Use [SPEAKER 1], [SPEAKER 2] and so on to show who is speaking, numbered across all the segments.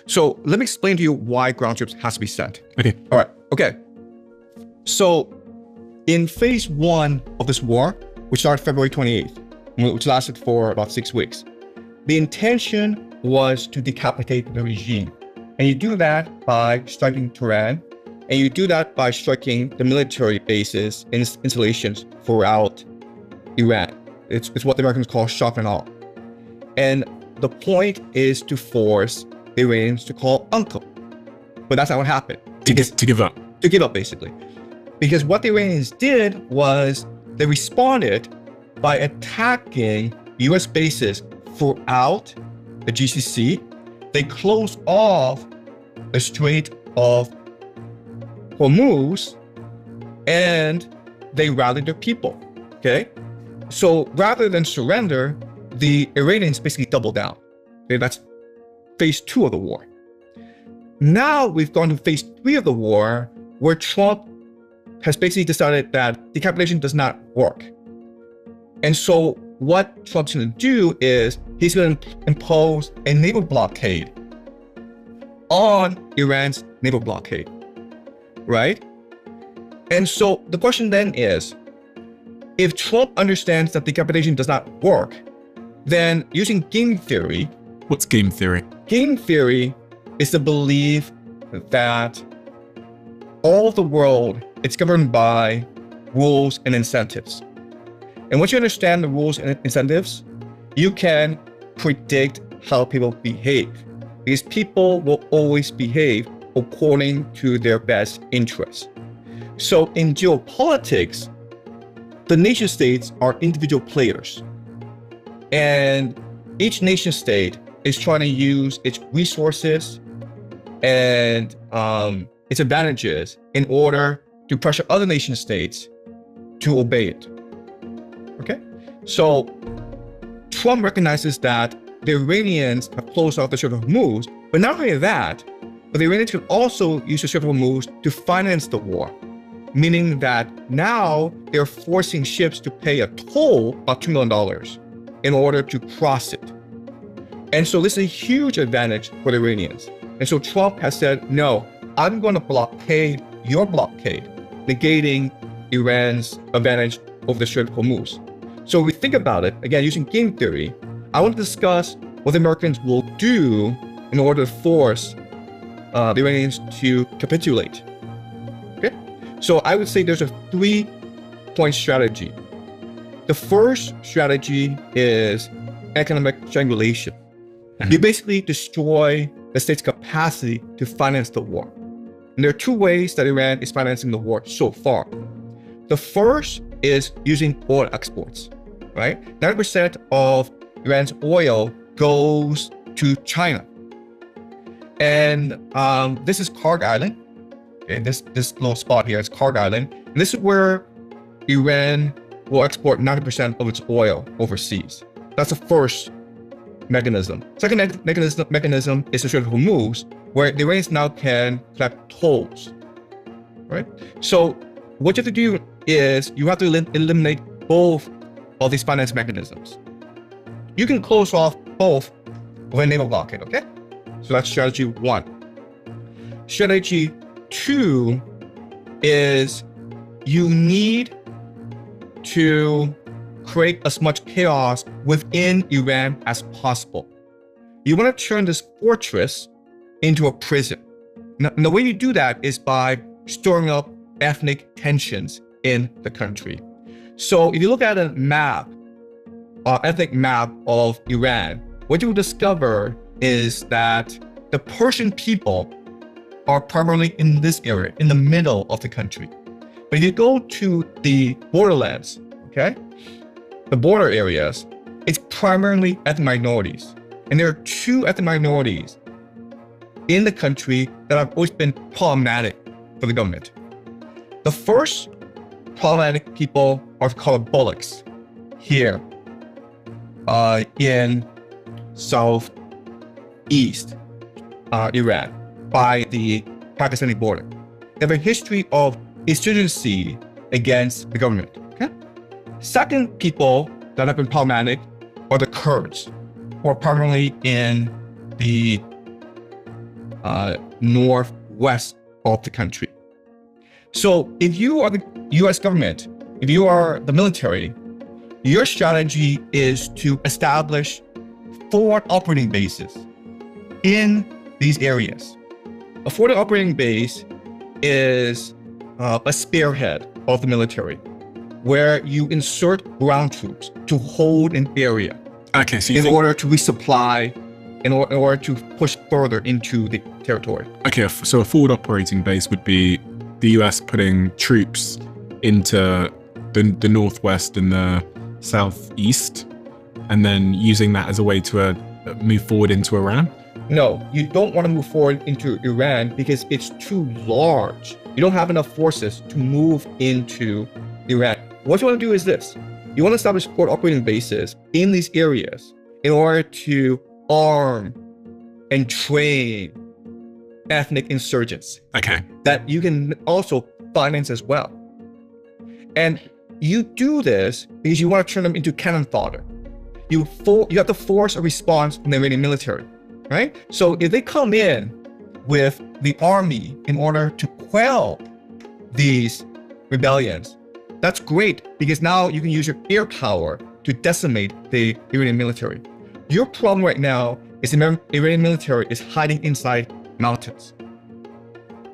[SPEAKER 1] So let me explain to you why ground troops has to be sent.
[SPEAKER 2] Okay.
[SPEAKER 1] All right. Okay. So in phase 1 of this war, which started February 28th, which lasted for about 6 weeks, the intention was to decapitate the regime. And you do that by striking Tehran, and you do that by striking the military bases and installations throughout Iran. It's what the Americans call shock and awe. And the point is to force the Iranians to call uncle. But that's not what happened.
[SPEAKER 2] To give up.
[SPEAKER 1] To give up, basically. Because what the Iranians did was they responded by attacking US bases throughout the GCC. They closed off the Strait of Hormuz, and they rallied their people, okay? So rather than surrender, the Iranians basically doubled down. Okay, that's phase 2 of the war. Now we've gone to phase 3 of the war, where Trump has basically decided that decapitation does not work. And so what Trump's going to do is he's going to impose a naval blockade on Iran's naval blockade, right? And so the question then is, if Trump understands that decapitation does not work, then using game theory.
[SPEAKER 2] What's game theory?
[SPEAKER 1] Game theory is the belief that all the world is governed by rules and incentives. And once you understand the rules and incentives, you can predict how people behave. Because people will always behave according to their best interests. So in geopolitics, the nation states are individual players. And each nation state is trying to use its resources and its advantages in order to pressure other nation states to obey it. Okay? So Trump recognizes that the Iranians have closed off the Strait of Hormuz, but not only that, but the Iranians could also use the Strait of Hormuz to finance the war, meaning that now they're forcing ships to pay a toll, about $2 million, in order to cross it. And so this is a huge advantage for the Iranians. And so Trump has said, no, I'm going to blockade your blockade, negating Iran's advantage over the Strait of Hormuz. So if we think about it, again, using game theory, I want to discuss what the Americans will do in order to force the Iranians to capitulate. Okay? So I would say there's a 3-point strategy. The first strategy is economic strangulation. You basically destroy the state's capacity to finance the war. And there are 2 ways that Iran is financing the war so far. The first is using oil exports, right? 90% of Iran's oil goes to China. And this is Karg Island. Okay, this little spot here is Karg Island. And this is where Iran will export 90% of its oil overseas. That's the first mechanism. Second mechanism is the Strait of Hormuz, where the Iranians now can collect tolls, right? So what you have to do is you have to eliminate both of these finance mechanisms. You can close off both with a naval blockade, okay? So that's strategy 1. Strategy 2 is you need to create as much chaos within Iran as possible. You want to turn this fortress into a prison. Now, the way you do that is by stirring up ethnic tensions in the country. So if you look at a map, ethnic map of Iran, what you will discover is that the Persian people are primarily in this area, in the middle of the country. But if you go to the borderlands, okay, the border areas, it's primarily ethnic minorities. And there are 2 ethnic minorities in the country that have always been problematic for the government. The first problematic people are called bullocks here in southeast Iran by the Pakistani border. They have a history of insurgency against the government. Okay? Second people that have been problematic are the Kurds, who are primarily in the northwest of the country. So if you are the US government, if you are the military, your strategy is to establish forward operating bases in these areas. A forward operating base is a spearhead of the military, where you insert ground troops to hold an area.
[SPEAKER 2] Okay, so
[SPEAKER 1] in order to resupply, in order to push further into the territory.
[SPEAKER 2] Okay, so a forward operating base would be the US putting troops into the northwest and the southeast, and then using that as a way to move forward into Iran?
[SPEAKER 1] No, you don't want to move forward into Iran because it's too large. You don't have enough forces to move into Iran. What you want to do is this. You want to establish forward operating bases in these areas in order to arm and train ethnic insurgents.
[SPEAKER 2] Okay.
[SPEAKER 1] That you can also finance as well. And you do this because you want to turn them into cannon fodder. You have to force a response from the Iranian military, right? So if they come in with the army in order to quell these rebellions, that's great because now you can use your air power to decimate the Iranian military. Your problem right now is the Iranian military is hiding inside mountains.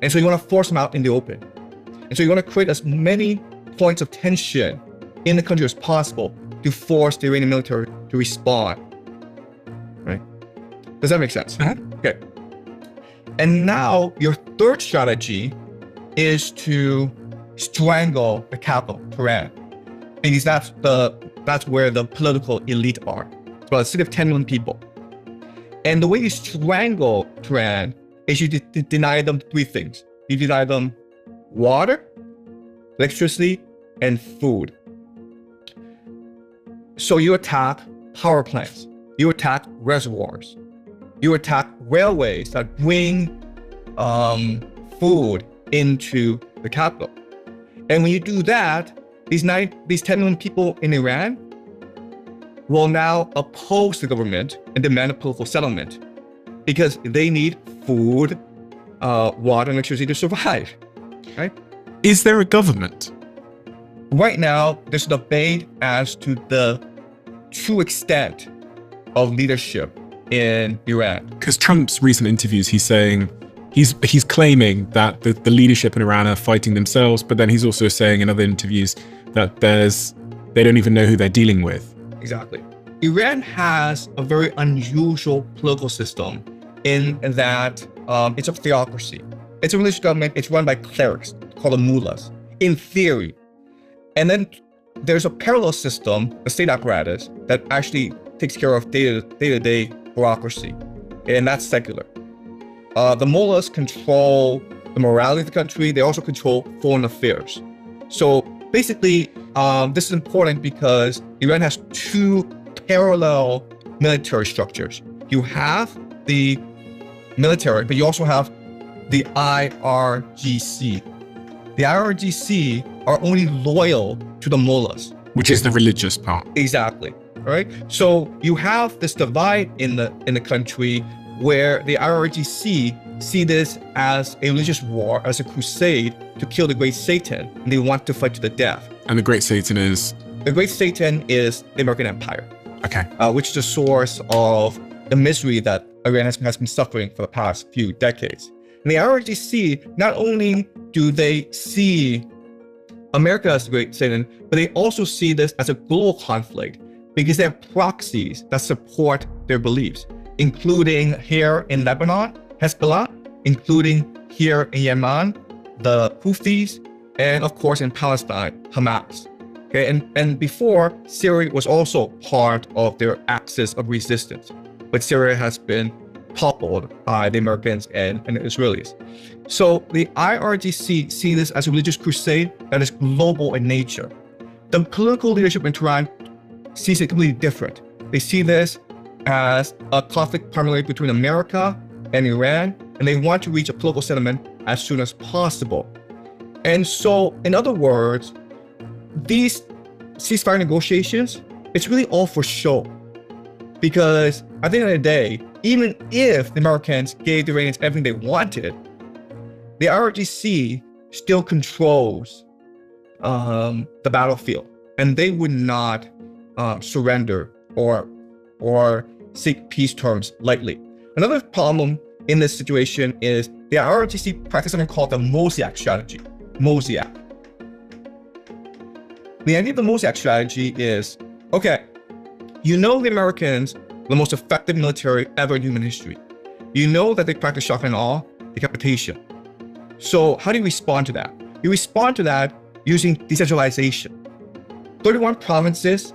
[SPEAKER 1] And so you want to force them out in the open. And so you want to create as many points of tension in the country as possible to force the Iranian military to respond. Right? Does that make sense? Okay. And now your third strategy is to strangle the capital, Tehran, because that's where the political elite are. It's about a city of 10 million people. And the way you strangle Tehran is you deny them three things. You deny them water, electricity, and food. So you attack power plants, you attack reservoirs, you attack railways that bring food into the capital. And when you do that, these 10 million people in Iran will now oppose the government and demand a political settlement because they need food, water, and electricity to survive, right?
[SPEAKER 2] Is there a government?
[SPEAKER 1] Right now, there's a debate as to the true extent of leadership in Iran.
[SPEAKER 2] Because Trump's recent interviews, he's saying, he's claiming that the leadership in Iran are fighting themselves, but then he's also saying in other interviews that they don't even know who they're dealing with.
[SPEAKER 1] Exactly. Iran has a very unusual political system in that it's a theocracy. It's a religious government. It's run by clerics called the mullahs, in theory. And then there's a parallel system, the state apparatus, that actually takes care of day-to-day bureaucracy, and that's secular. The mullahs control the morality of the country. They also control foreign affairs. So basically, this is important because Iran has two parallel military structures. You have the military, but you also have the IRGC. The IRGC are only loyal to the mullahs.
[SPEAKER 2] Which is the religious part.
[SPEAKER 1] Exactly, right? So you have this divide in the country where the IRGC see this as a religious war, as a crusade to kill the great Satan, and they want to fight to the death.
[SPEAKER 2] And the great Satan is?
[SPEAKER 1] The great Satan is the American Empire.
[SPEAKER 2] Okay.
[SPEAKER 1] Which is the source of the misery that Iran has been suffering for the past few decades. And the IRGC, not only do they see America as the great Satan, but they also see this as a global conflict because they have proxies that support their beliefs, including here in Lebanon, Hezbollah, including here in Yemen, the Houthis, and of course in Palestine, Hamas. Okay, and before, Syria was also part of their axis of resistance, but Syria has been toppled by the Americans and the Israelis. So the IRGC see this as a religious crusade that is global in nature. The political leadership in Tehran sees it completely different. They see this as a conflict primarily between America and Iran, and they want to reach a political settlement as soon as possible. And so, in other words, these ceasefire negotiations, it's really all for show. Because at the end of the day, even if the Americans gave the Iranians everything they wanted, the IRGC still controls the battlefield, and they would not surrender or seek peace terms lightly. Another problem in this situation is the IRGC practices something called the Mosaic Strategy. Mosaic. The idea of the Mosaic Strategy is, okay, you know the Americans were the most effective military ever in human history. You know that they practice shock and awe, decapitation. So how do you respond to that? You respond to that using decentralization. 31 provinces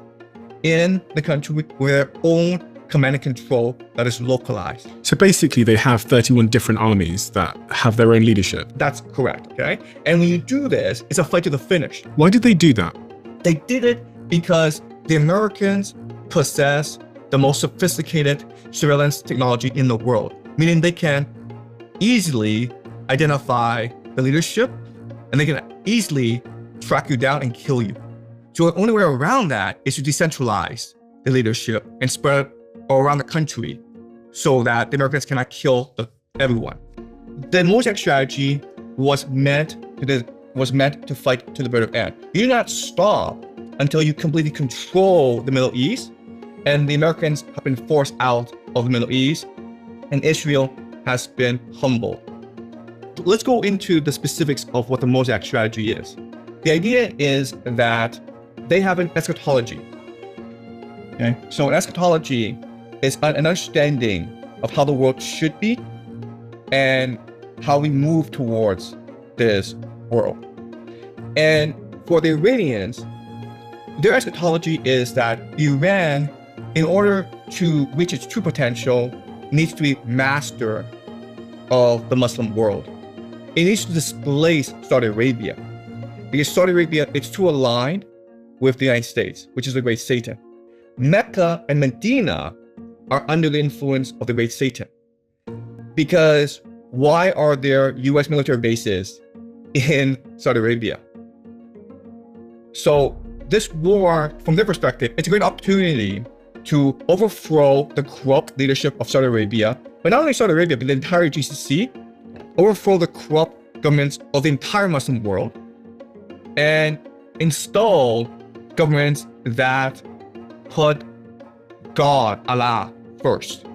[SPEAKER 1] in the country with their own command and control that is localized.
[SPEAKER 2] So basically they have 31 different armies that have their own leadership.
[SPEAKER 1] That's correct, okay? And when you do this, it's a fight to the finish.
[SPEAKER 2] Why did they do that?
[SPEAKER 1] They did it because the Americans possess the most sophisticated surveillance technology in the world, meaning they can easily identify the leadership and they can easily track you down and kill you. So the only way around that is to decentralize the leadership and spread it all around the country so that the Americans cannot kill everyone. The Mosaic Strategy was meant to fight to the bitter end. You do not stop until you completely control the Middle East, and the Americans have been forced out of the Middle East, and Israel has been humbled. Let's go into the specifics of what the Mosaic Strategy is. The idea is that they have an eschatology. Okay? So an eschatology is an understanding of how the world should be and how we move towards this world. And for the Iranians, their eschatology is that Iran, in order to reach its true potential, needs to be master of the Muslim world. It needs to displace Saudi Arabia, because Saudi Arabia is too aligned with the United States, which is the great Satan. Mecca and Medina are under the influence of the great Satan. Because why are there US military bases in Saudi Arabia? So this war, from their perspective, it's a great opportunity to overthrow the corrupt leadership of Saudi Arabia, but not only Saudi Arabia, but the entire GCC, overthrow the corrupt governments of the entire Muslim world, and install governments that put God, Allah, first.